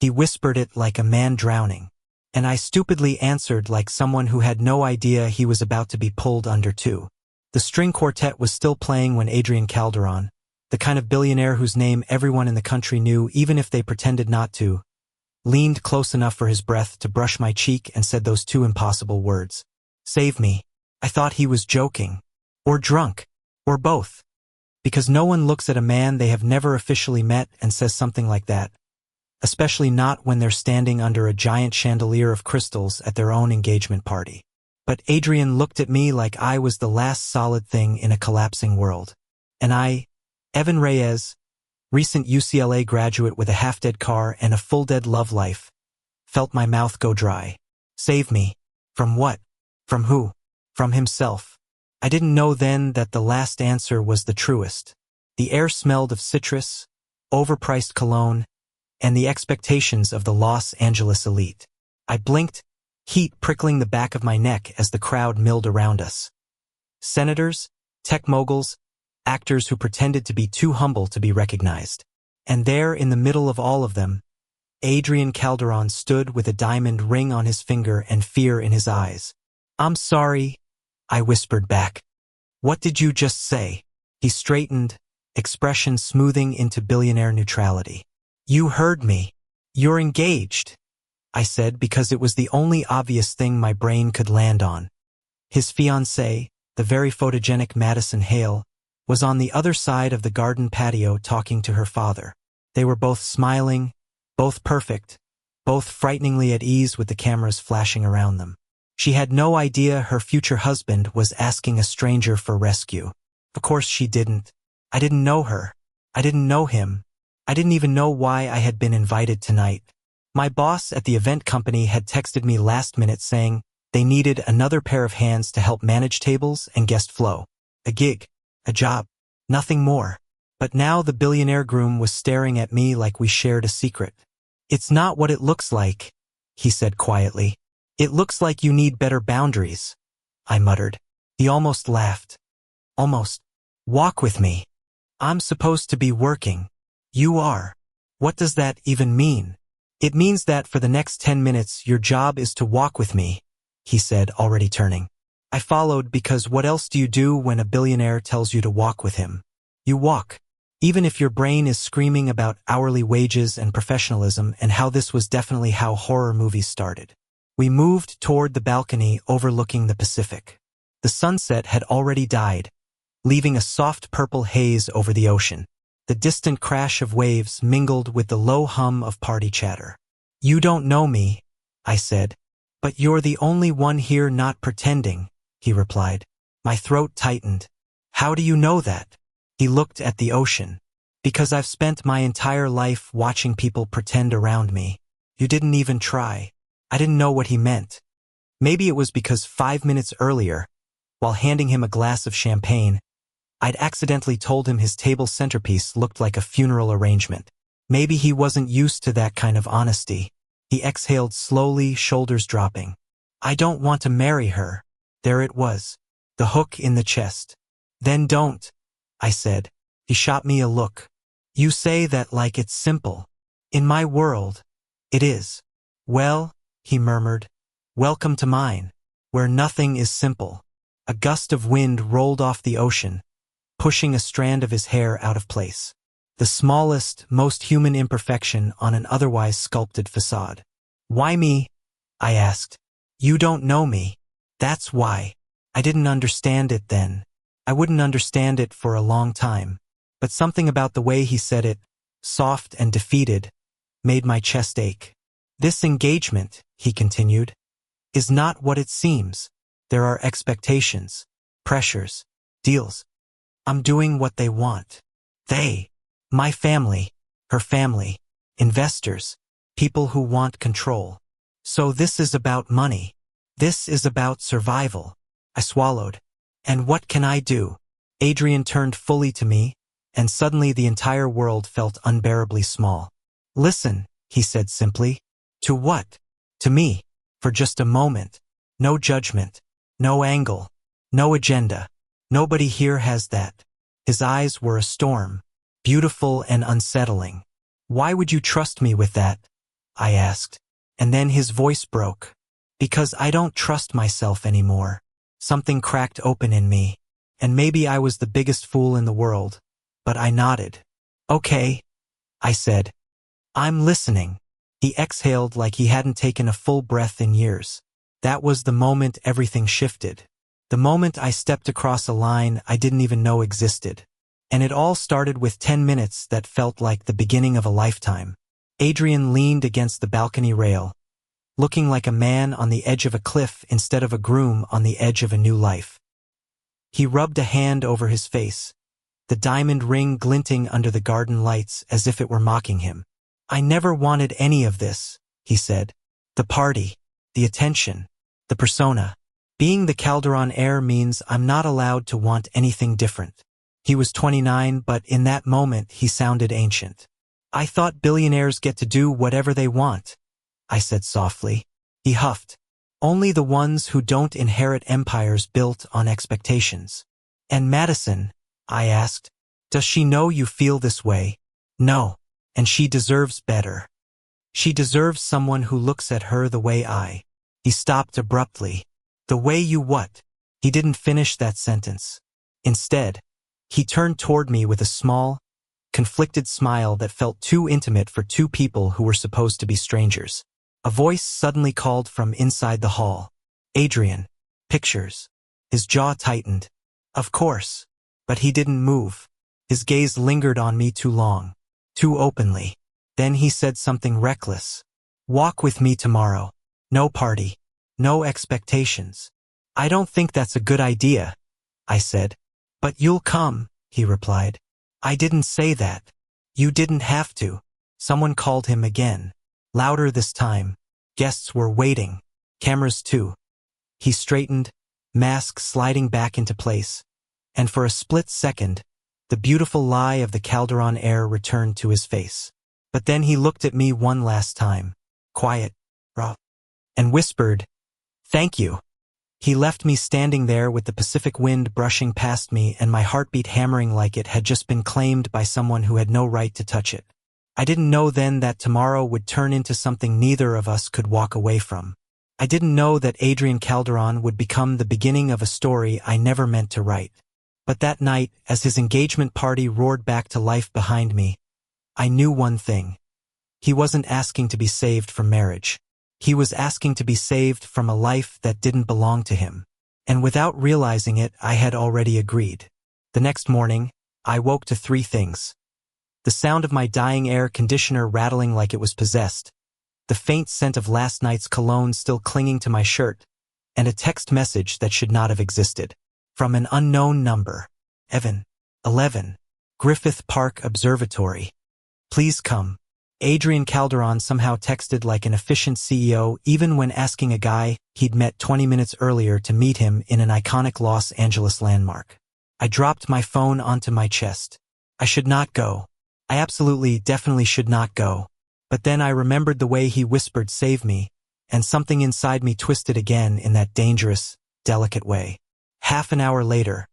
He whispered it like a man drowning. And I stupidly answered like someone who had no idea he was about to be pulled under too. The string quartet was still playing when Adrian Calderon, the kind of billionaire whose name everyone in the country knew even if they pretended not to, leaned close enough for his breath to brush my cheek and said those two impossible words. Save me. I thought he was joking. Or drunk. Or both. Because no one looks at a man they have never officially met and says something like that. Especially not when they're standing under a giant chandelier of crystals at their own engagement party. But Adrian looked at me like I was the last solid thing in a collapsing world. And I, Evan Reyes, recent UCLA graduate with a half-dead car and a full-dead love life, felt my mouth go dry. Save me. From what? From who? From himself. I didn't know then that the last answer was the truest. The air smelled of citrus, overpriced cologne, and the expectations of the Los Angeles elite. I blinked, heat prickling the back of my neck as the crowd milled around us. Senators, tech moguls, actors who pretended to be too humble to be recognized. And there, in the middle of all of them, Adrian Calderon stood with a diamond ring on his finger and fear in his eyes. I'm sorry, I whispered back. What did you just say? He straightened, expression smoothing into billionaire neutrality. You heard me. You're engaged, I said because it was the only obvious thing my brain could land on. His fiancée, the very photogenic Madison Hale, was on the other side of the garden patio talking to her father. They were both smiling, both perfect, both frighteningly at ease with the cameras flashing around them. She had no idea her future husband was asking a stranger for rescue. Of course she didn't. I didn't know her. I didn't know him. I didn't even know why I had been invited tonight. My boss at the event company had texted me last minute saying they needed another pair of hands to help manage tables and guest flow. A gig. A job. Nothing more. But now the billionaire groom was staring at me like we shared a secret. It's not what it looks like, he said quietly. It looks like you need better boundaries, I muttered. He almost laughed. Almost. Walk with me. I'm supposed to be working. You are. What does that even mean? It means that for the next 10 minutes your job is to walk with me, he said, already turning. I followed because what else do you do when a billionaire tells you to walk with him? You walk. Even if your brain is screaming about hourly wages and professionalism and how this was definitely how horror movies started. We moved toward the balcony overlooking the Pacific. The sunset had already died, leaving a soft purple haze over the ocean. The distant crash of waves mingled with the low hum of party chatter. You don't know me, I said. But you're the only one here not pretending, he replied. My throat tightened. How do you know that? He looked at the ocean. Because I've spent my entire life watching people pretend around me. You didn't even try. I didn't know what he meant. Maybe it was because 5 minutes earlier, while handing him a glass of champagne, I'd accidentally told him his table centerpiece looked like a funeral arrangement. Maybe he wasn't used to that kind of honesty. He exhaled slowly, shoulders dropping. I don't want to marry her. There it was. The hook in the chest. Then don't, I said. He shot me a look. You say that like it's simple. In my world, it is. Well, he murmured, welcome to mine, where nothing is simple. A gust of wind rolled off the ocean, pushing a strand of his hair out of place. The smallest, most human imperfection on an otherwise sculpted facade. Why me? I asked. You don't know me. That's why. I didn't understand it then. I wouldn't understand it for a long time. But something about the way he said it, soft and defeated, made my chest ache. This engagement, he continued, is not what it seems. There are expectations, pressures, deals. I'm doing what they want. They, my family, her family, investors, people who want control. So this is about money. This is about survival. I swallowed. And what can I do? Adrian turned fully to me, and suddenly the entire world felt unbearably small. Listen, he said simply. To what? To me. For just a moment. No judgment. No angle. No agenda. Nobody here has that. His eyes were a storm, beautiful and unsettling. Why would you trust me with that? I asked. And then his voice broke. Because I don't trust myself anymore. Something cracked open in me. And maybe I was the biggest fool in the world. But I nodded. Okay, I said. I'm listening. He exhaled like he hadn't taken a full breath in years. That was the moment everything shifted. The moment I stepped across a line I didn't even know existed. And it all started with 10 minutes that felt like the beginning of a lifetime. Adrian leaned against the balcony rail, looking like a man on the edge of a cliff instead of a groom on the edge of a new life. He rubbed a hand over his face, the diamond ring glinting under the garden lights as if it were mocking him. I never wanted any of this, he said. The party, the attention, the persona. Being the Calderon heir means I'm not allowed to want anything different. He was 29, but in that moment he sounded ancient. I thought billionaires get to do whatever they want, I said softly. He huffed. Only the ones who don't inherit empires built on expectations. And Madison, I asked, does she know you feel this way? No, and she deserves better. She deserves someone who looks at her the way I. He stopped abruptly. The way you what? He didn't finish that sentence. Instead, he turned toward me with a small, conflicted smile that felt too intimate for two people who were supposed to be strangers. A voice suddenly called from inside the hall. Adrian. Pictures. His jaw tightened. Of course. But he didn't move. His gaze lingered on me too long. Too openly. Then he said something reckless. Walk with me tomorrow. No party. No expectations. I don't think that's a good idea, I said. But you'll come, he replied. I didn't say that. You didn't have to. Someone called him again. Louder this time. Guests were waiting. Cameras too. He straightened, mask sliding back into place. And for a split second, the beautiful lie of the Calderon heir returned to his face. But then he looked at me one last time. Quiet, raw. And whispered, thank you. He left me standing there with the Pacific wind brushing past me and my heartbeat hammering like it had just been claimed by someone who had no right to touch it. I didn't know then that tomorrow would turn into something neither of us could walk away from. I didn't know that Adrian Calderon would become the beginning of a story I never meant to write. But that night, as his engagement party roared back to life behind me, I knew one thing. He wasn't asking to be saved from marriage. He was asking to be saved from a life that didn't belong to him. And without realizing it, I had already agreed. The next morning, I woke to three things. The sound of my dying air conditioner rattling like it was possessed, the faint scent of last night's cologne still clinging to my shirt, and a text message that should not have existed. From an unknown number. Evan. 11. Griffith Park Observatory. Please come. Adrian Calderon somehow texted like an efficient CEO even when asking a guy he'd met 20 minutes earlier to meet him in an iconic Los Angeles landmark. I dropped my phone onto my chest. I should not go. I absolutely, definitely should not go. But then I remembered the way he whispered save me, and something inside me twisted again in that dangerous, delicate way. Half an hour later,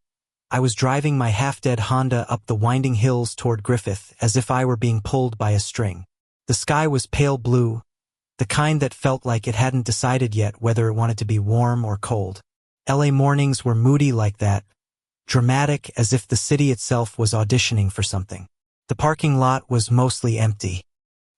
I was driving my half-dead Honda up the winding hills toward Griffith as if I were being pulled by a string. The sky was pale blue, the kind that felt like it hadn't decided yet whether it wanted to be warm or cold. LA mornings were moody like that, dramatic as if the city itself was auditioning for something. The parking lot was mostly empty.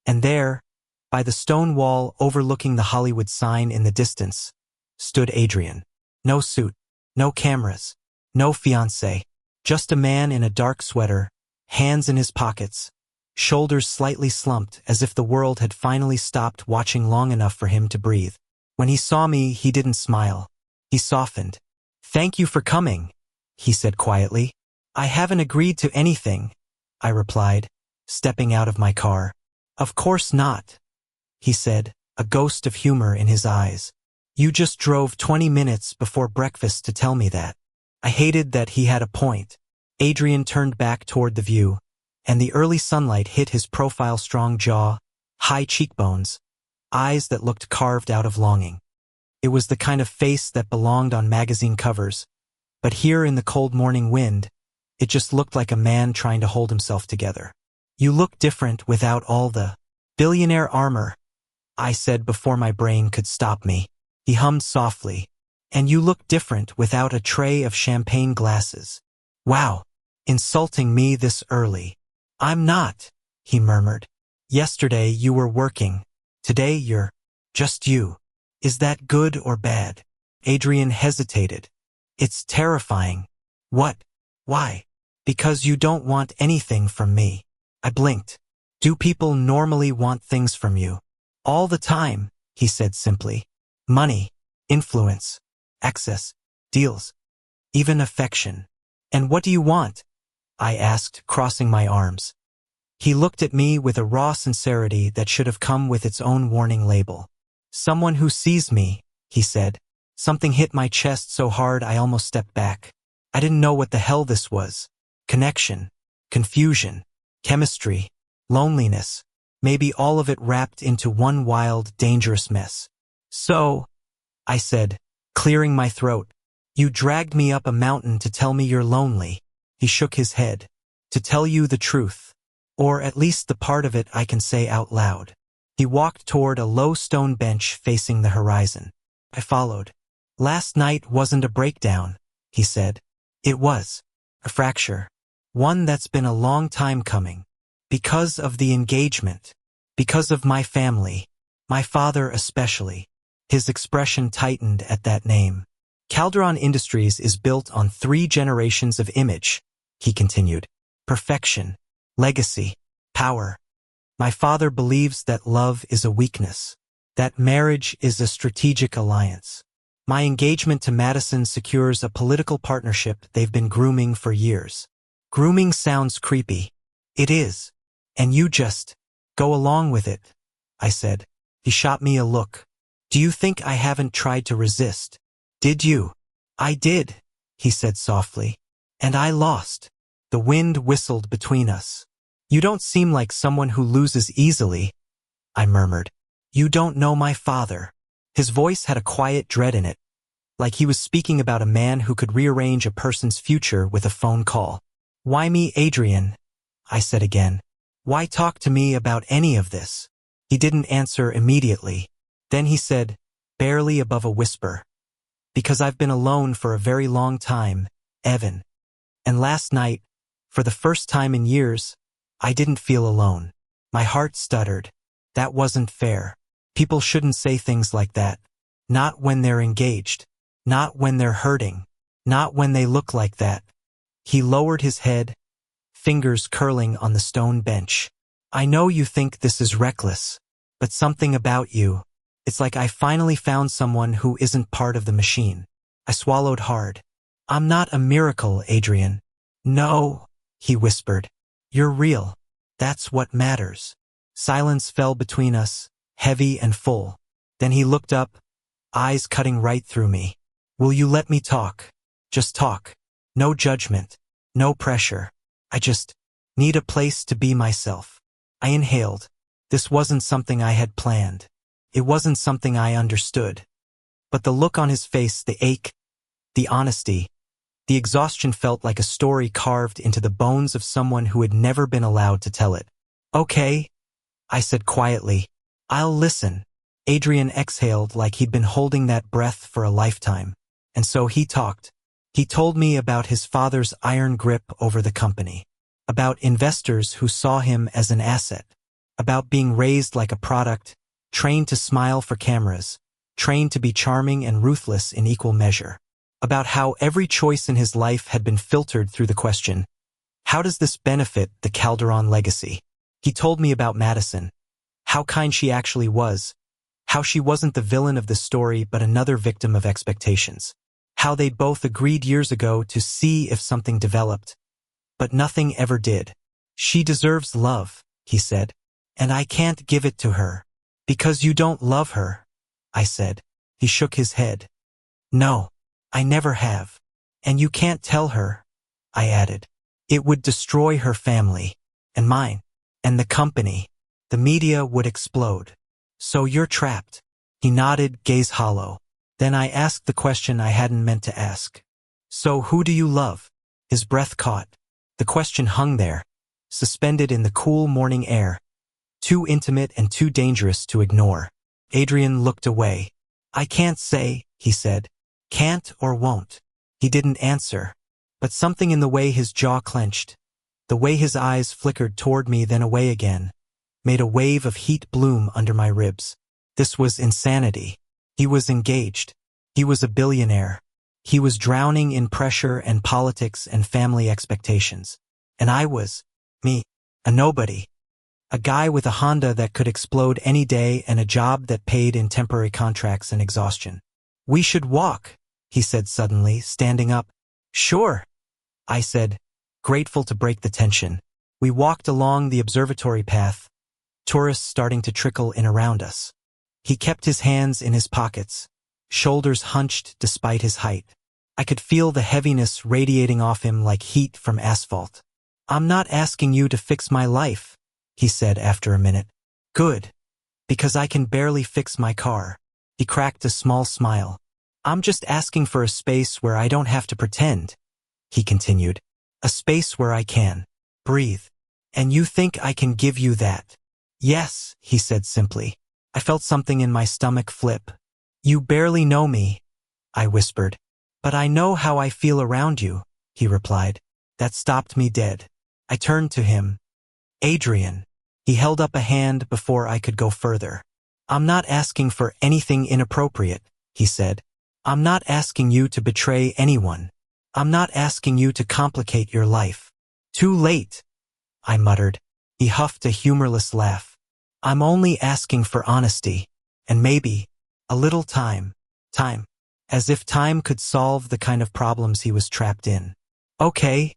And there, by the stone wall overlooking the Hollywood sign in the distance, stood Adrian. No suit, no cameras, no fiancé, just a man in a dark sweater, hands in his pockets, shoulders slightly slumped as if the world had finally stopped watching long enough for him to breathe. When he saw me, he didn't smile. He softened. Thank you for coming, he said quietly. I haven't agreed to anything, I replied, stepping out of my car. Of course not, he said, a ghost of humor in his eyes. You just drove 20 minutes before breakfast to tell me that. I hated that he had a point. Adrian turned back toward the view, and the early sunlight hit his profile-strong jaw, high cheekbones, eyes that looked carved out of longing. It was the kind of face that belonged on magazine covers, but here in the cold morning wind, it just looked like a man trying to hold himself together. You look different without all the billionaire armor, I said before my brain could stop me. He hummed softly. And you look different without a tray of champagne glasses. Wow, insulting me this early. I'm not, he murmured. Yesterday you were working. Today you're just you. Is that good or bad? Adrian hesitated. It's terrifying. What? Why? Because you don't want anything from me. I blinked. Do people normally want things from you? All the time, he said simply. Money, influence, access, deals, even affection. And what do you want? I asked, crossing my arms. He looked at me with a raw sincerity that should have come with its own warning label. Someone who sees me, he said. Something hit my chest so hard I almost stepped back. I didn't know what the hell this was. Connection, confusion, chemistry, loneliness, maybe all of it wrapped into one wild, dangerous mess. So, I said, clearing my throat, you dragged me up a mountain to tell me you're lonely. He shook his head. To tell you the truth. Or at least the part of it I can say out loud. He walked toward a low stone bench facing the horizon. I followed. Last night wasn't a breakdown, he said. It was. A fracture. One that's been a long time coming. Because of the engagement. Because of my family. My father especially. His expression tightened at that name. Calderon Industries is built on 3 generations of image, he continued. Perfection. Legacy. Power. My father believes that love is a weakness. That marriage is a strategic alliance. My engagement to Madison secures a political partnership they've been grooming for years. Grooming sounds creepy. It is. And you just go along with it, I said. He shot me a look. Do you think I haven't tried to resist? Did you? I did, he said softly. And I lost. The wind whistled between us. You don't seem like someone who loses easily, I murmured. You don't know my father. His voice had a quiet dread in it, like he was speaking about a man who could rearrange a person's future with a phone call. Why me, Adrian? I said again. Why talk to me about any of this? He didn't answer immediately. Then he said, barely above a whisper. Because I've been alone for a very long time, Evan. And last night, for the first time in years, I didn't feel alone. My heart stuttered. That wasn't fair. People shouldn't say things like that. Not when they're engaged. Not when they're hurting. Not when they look like that. He lowered his head, fingers curling on the stone bench. I know you think this is reckless, but something about you. It's like I finally found someone who isn't part of the machine. I swallowed hard. I'm not a miracle, Adrian. No, he whispered. You're real. That's what matters. Silence fell between us, heavy and full. Then he looked up, eyes cutting right through me. Will you let me talk? Just talk. No judgment. No pressure. I just need a place to be myself. I inhaled. This wasn't something I had planned. It wasn't something I understood. But the look on his face, the ache, the honesty, the exhaustion felt like a story carved into the bones of someone who had never been allowed to tell it. Okay, I said quietly. I'll listen. Adrian exhaled like he'd been holding that breath for a lifetime. And so he talked. He told me about his father's iron grip over the company, about investors who saw him as an asset, about being raised like a product, trained to smile for cameras, trained to be charming and ruthless in equal measure, about how every choice in his life had been filtered through the question, how does this benefit the Calderon legacy? He told me about Madison, how kind she actually was, how she wasn't the villain of the story but another victim of expectations, how they both agreed years ago to see if something developed, but nothing ever did. She deserves love, he said, and I can't give it to her. Because you don't love her, I said. He shook his head. No, I never have. And you can't tell her, I added. It would destroy her family, and mine, and the company. The media would explode. So you're trapped. He nodded, gaze hollow. Then I asked the question I hadn't meant to ask. So who do you love? His breath caught. The question hung there, suspended in the cool morning air, too intimate and too dangerous to ignore. Adrian looked away. I can't say, he said. Can't or won't. He didn't answer. But something in the way his jaw clenched, the way his eyes flickered toward me then away again, made a wave of heat bloom under my ribs. This was insanity. He was engaged. He was a billionaire. He was drowning in pressure and politics and family expectations. And I was, me, a nobody. A guy with a Honda that could explode any day and a job that paid in temporary contracts and exhaustion. We should walk, he said suddenly, standing up. Sure, I said, grateful to break the tension. We walked along the observatory path, tourists starting to trickle in around us. He kept his hands in his pockets, shoulders hunched despite his height. I could feel the heaviness radiating off him like heat from asphalt. I'm not asking you to fix my life, he said after a minute. Good, because I can barely fix my car. He cracked a small smile. I'm just asking for a space where I don't have to pretend, he continued. A space where I can breathe. And you think I can give you that? Yes, he said simply. I felt something in my stomach flip. You barely know me, I whispered. But I know how I feel around you, he replied. That stopped me dead. I turned to him. Adrian. He held up a hand before I could go further. I'm not asking for anything inappropriate, he said. I'm not asking you to betray anyone. I'm not asking you to complicate your life. Too late, I muttered. He huffed a humorless laugh. I'm only asking for honesty, and maybe a little time. Time. As if time could solve the kind of problems he was trapped in. Okay,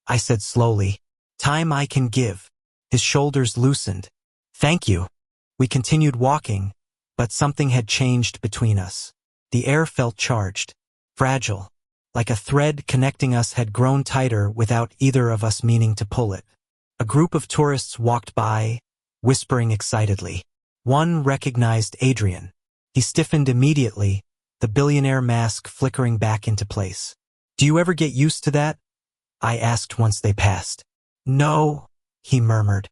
I said slowly. Time I can give. His shoulders loosened. Thank you. We continued walking, but something had changed between us. The air felt charged, fragile, like a thread connecting us had grown tighter without either of us meaning to pull it. A group of tourists walked by, whispering excitedly. One recognized Adrian. He stiffened immediately, the billionaire mask flickering back into place. Do you ever get used to that? I asked once they passed. No, he murmured.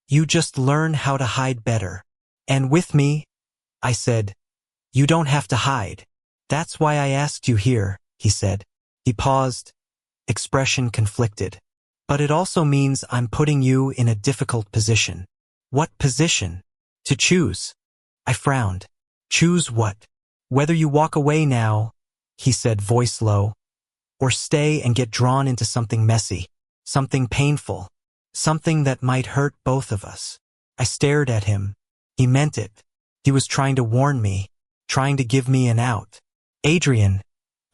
You just learn how to hide better. And with me, I said, you don't have to hide. That's why I asked you here, he said. He paused, expression conflicted. But it also means I'm putting you in a difficult position. What position? To choose. I frowned. Choose what? Whether you walk away now, he said, voice low, or stay and get drawn into something messy, something painful, something that might hurt both of us. I stared at him. He meant it. He was trying to warn me, trying to give me an out. Adrian,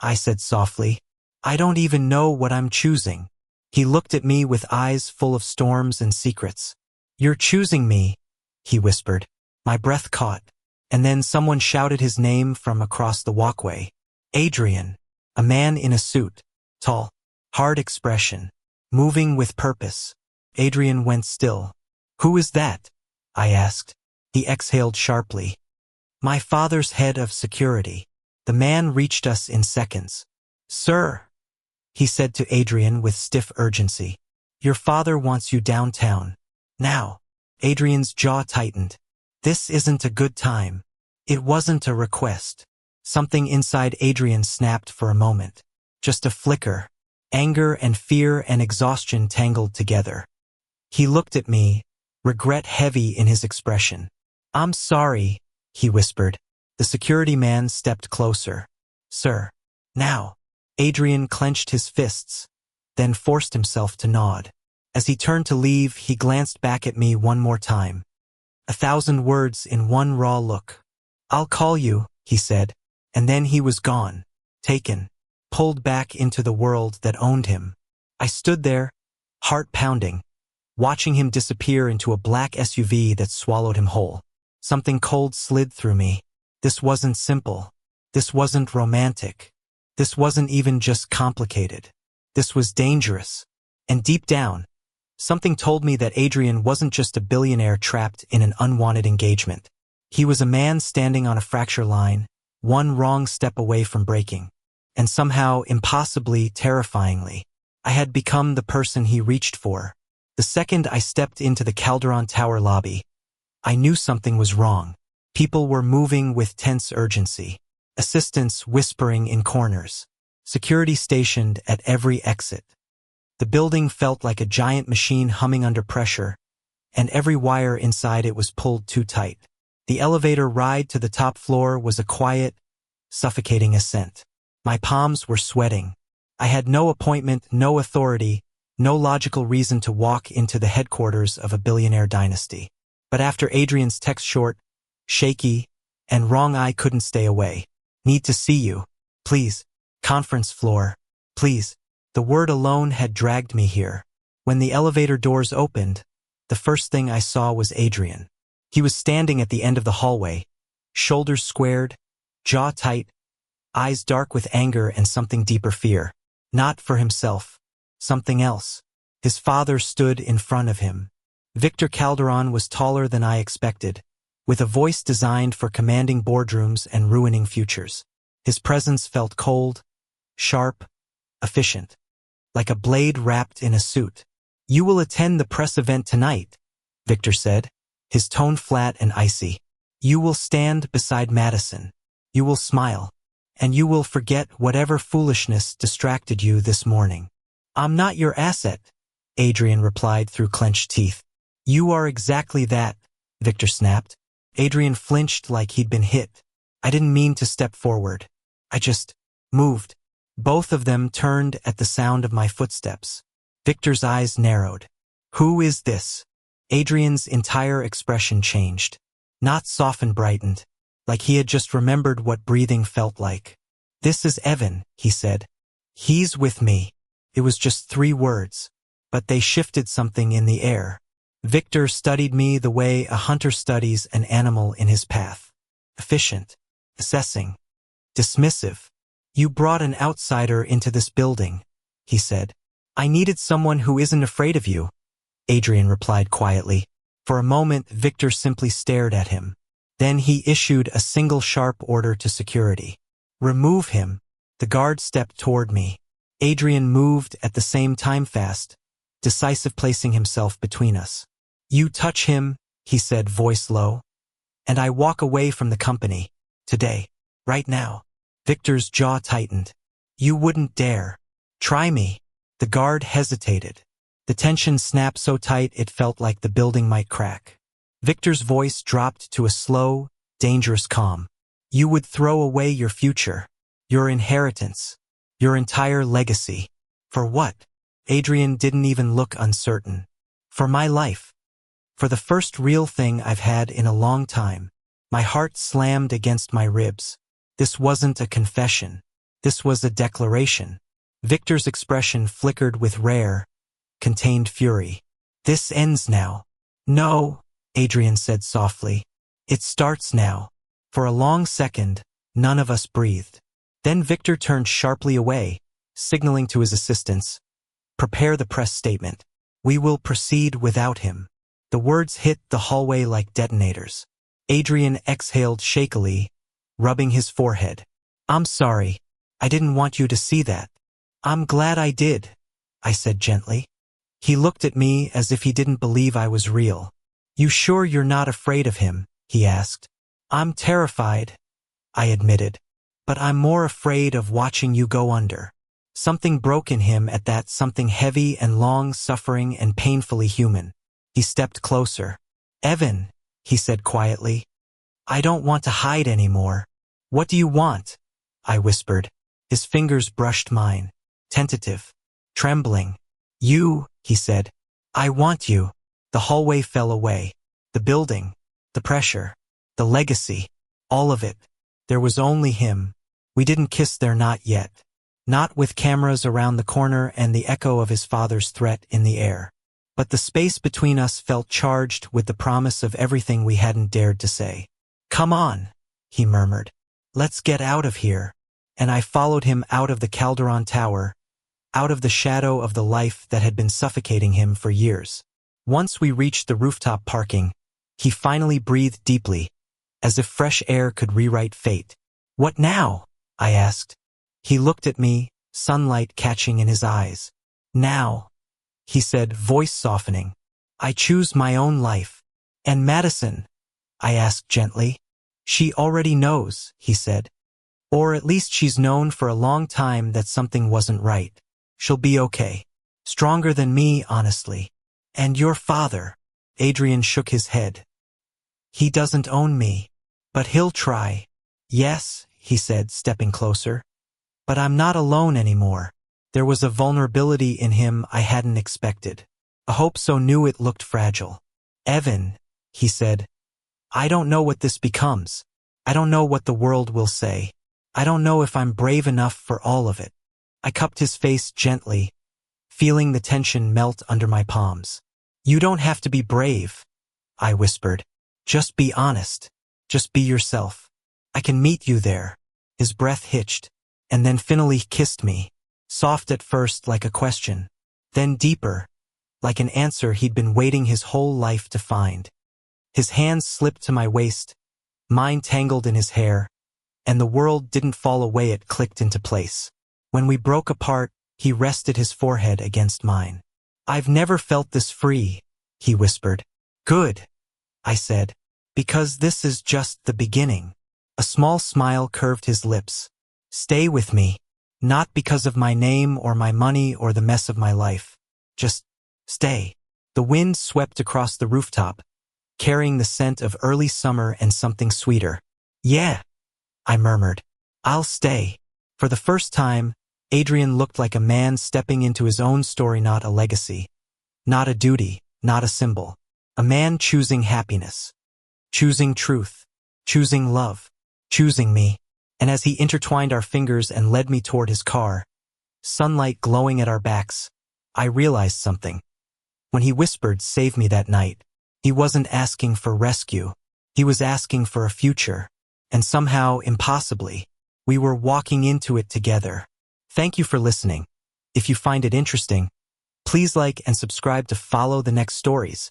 I said softly, I don't even know what I'm choosing. He looked at me with eyes full of storms and secrets. You're choosing me, he whispered. My breath caught, and then someone shouted his name from across the walkway. Adrian, a man in a suit, tall, hard expression, moving with purpose. Adrian went still. Who is that? I asked. He exhaled sharply. My father's head of security. The man reached us in seconds. Sir, he said to Adrian with stiff urgency. Your father wants you downtown. Now. Adrian's jaw tightened. This isn't a good time. It wasn't a request. Something inside Adrian snapped for a moment. Just a flicker. Anger and fear and exhaustion tangled together. He looked at me, regret heavy in his expression. I'm sorry, he whispered. The security man stepped closer. Sir. Now. Adrian clenched his fists, then forced himself to nod. As he turned to leave, he glanced back at me one more time. 1,000 words in one raw look. I'll call you, he said, and then he was gone, taken, pulled back into the world that owned him. I stood there, heart pounding, watching him disappear into a black SUV that swallowed him whole. Something cold slid through me. This wasn't simple. This wasn't romantic. This wasn't even just complicated. This was dangerous. And deep down, something told me that Adrian wasn't just a billionaire trapped in an unwanted engagement. He was a man standing on a fracture line, one wrong step away from breaking. And somehow, impossibly, terrifyingly, I had become the person he reached for. The second I stepped into the Calderon Tower lobby, I knew something was wrong. People were moving with tense urgency. Assistants whispering in corners. Security stationed at every exit. The building felt like a giant machine humming under pressure, and every wire inside it was pulled too tight. The elevator ride to the top floor was a quiet, suffocating ascent. My palms were sweating. I had no appointment, no authority, no logical reason to walk into the headquarters of a billionaire dynasty. But after Adrian's text, short, shaky, and wrong, I couldn't stay away. Need to see you. Please. Conference floor. Please. The word alone had dragged me here. When the elevator doors opened, the first thing I saw was Adrian. He was standing at the end of the hallway, shoulders squared, jaw tight, eyes dark with anger and something deeper, fear. Not for himself. Something else. His father stood in front of him. Victor Calderon was taller than I expected, with a voice designed for commanding boardrooms and ruining futures. His presence felt cold, sharp, efficient, like a blade wrapped in a suit. You will attend the press event tonight, Victor said, his tone flat and icy. You will stand beside Madison. You will smile. And you will forget whatever foolishness distracted you this morning. I'm not your asset, Adrian replied through clenched teeth. You are exactly that, Victor snapped. Adrian flinched like he'd been hit. I didn't mean to step forward. I just moved. Both of them turned at the sound of my footsteps. Victor's eyes narrowed. Who is this? Adrian's entire expression changed. Not softened, brightened, like he had just remembered what breathing felt like. This is Evan, he said. He's with me. It was just 3 words, but they shifted something in the air. Victor studied me the way a hunter studies an animal in his path. Efficient, assessing, dismissive. You brought an outsider into this building, he said. I needed someone who isn't afraid of you, Adrian replied quietly. For a moment, Victor simply stared at him. Then he issued a single sharp order to security. Remove him. The guard stepped toward me. Adrian moved at the same time, fast, decisive, placing himself between us. You touch him, he said, voice low, and I walk away from the company. Today. Right now. Victor's jaw tightened. You wouldn't dare. Try me. The guard hesitated. The tension snapped so tight it felt like the building might crack. Victor's voice dropped to a slow, dangerous calm. You would throw away your future, your inheritance, your entire legacy. For what? Adrian didn't even look uncertain. For my life. For the first real thing I've had in a long time. My heart slammed against my ribs. This wasn't a confession. This was a declaration. Victor's expression flickered with rare, contained fury. This ends now. No, Adrian said softly. It starts now. For a long second, none of us breathed. Then Victor turned sharply away, signaling to his assistants. Prepare the press statement. We will proceed without him. The words hit the hallway like detonators. Adrian exhaled shakily, rubbing his forehead. I'm sorry. I didn't want you to see that. I'm glad I did, I said gently. He looked at me as if he didn't believe I was real. You sure you're not afraid of him? He asked. I'm terrified, I admitted. But I'm more afraid of watching you go under. Something broke in him at that, something heavy and long, suffering and painfully human. He stepped closer. Evan, he said quietly. I don't want to hide anymore. What do you want? I whispered. His fingers brushed mine. Tentative. Trembling. You, he said. I want you. The hallway fell away. The building. The pressure. The legacy. All of it. There was only him. We didn't kiss there, not yet. Not with cameras around the corner and the echo of his father's threat in the air. But the space between us felt charged with the promise of everything we hadn't dared to say. Come on, he murmured. Let's get out of here. And I followed him out of the Calderon Tower, out of the shadow of the life that had been suffocating him for years. Once we reached the rooftop parking, he finally breathed deeply, as if fresh air could rewrite fate. What now? I asked. He looked at me, sunlight catching in his eyes. Now, he said, voice softening. I choose my own life. And Madison? I asked gently. She already knows, he said. Or at least she's known for a long time that something wasn't right. She'll be okay. Stronger than me, honestly. And your father. Adrian shook his head. He doesn't own me. But he'll try. Yes, he said, stepping closer. But I'm not alone anymore. There was a vulnerability in him I hadn't expected. A hope so new it looked fragile. Evan, he said, I don't know what this becomes. I don't know what the world will say. I don't know if I'm brave enough for all of it. I cupped his face gently, feeling the tension melt under my palms. You don't have to be brave, I whispered. Just be honest. Just be yourself. I can meet you there. His breath hitched, and then finally kissed me, soft at first like a question, then deeper, like an answer he'd been waiting his whole life to find. His hands slipped to my waist, mine tangled in his hair, and the world didn't fall away, it clicked into place. When we broke apart, he rested his forehead against mine. I've never felt this free, he whispered. Good, I said, because this is just the beginning. A small smile curved his lips. Stay with me, not because of my name or my money or the mess of my life. Just stay. The wind swept across the rooftop, carrying the scent of early summer and something sweeter. Yeah, I murmured. I'll stay. For the first time, Adrian looked like a man stepping into his own story, not a legacy, not a duty, not a symbol. A man choosing happiness, choosing truth, choosing love, choosing me. And as he intertwined our fingers and led me toward his car, sunlight glowing at our backs, I realized something. When he whispered, "Save me," that night, he wasn't asking for rescue. He was asking for a future. And somehow, impossibly, we were walking into it together. Thank you for listening. If you find it interesting, please like and subscribe to follow the next stories.